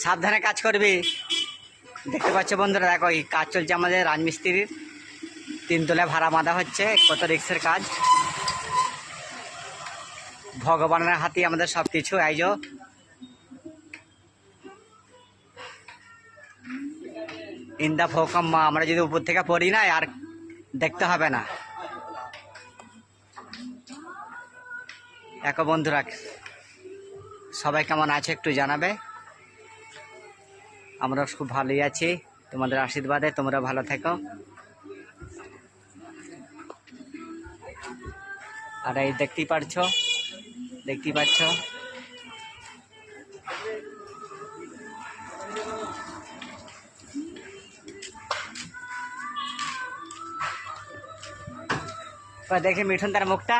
সাবধানে কাজ করবি। দেখতে পাচ্ছ বন্ধুরা, দেখো এই কাজ চলছে আমাদের রাজমিস্ত্রির। 3 তলায় ভাড়া বাঁধা হচ্ছে, কত রিক্সের কাজ। ভগবানের হাতে আমাদের সব কিছু। আইজো ইন্দা ভৌকম্মা, আমরা যদি উপর থেকে পড়ি না আর দেখতে হবে না। দেখো বন্ধুরা, সবাই কেমন আছে একটু জানাবে। আমরা খুব ভালোই আছি, তোমাদের আশীর্বাদে। তোমরা ভালো থেকো। আর এই দেখতেই পাচ্ছ দেখে মিঠুন তার মুখটা।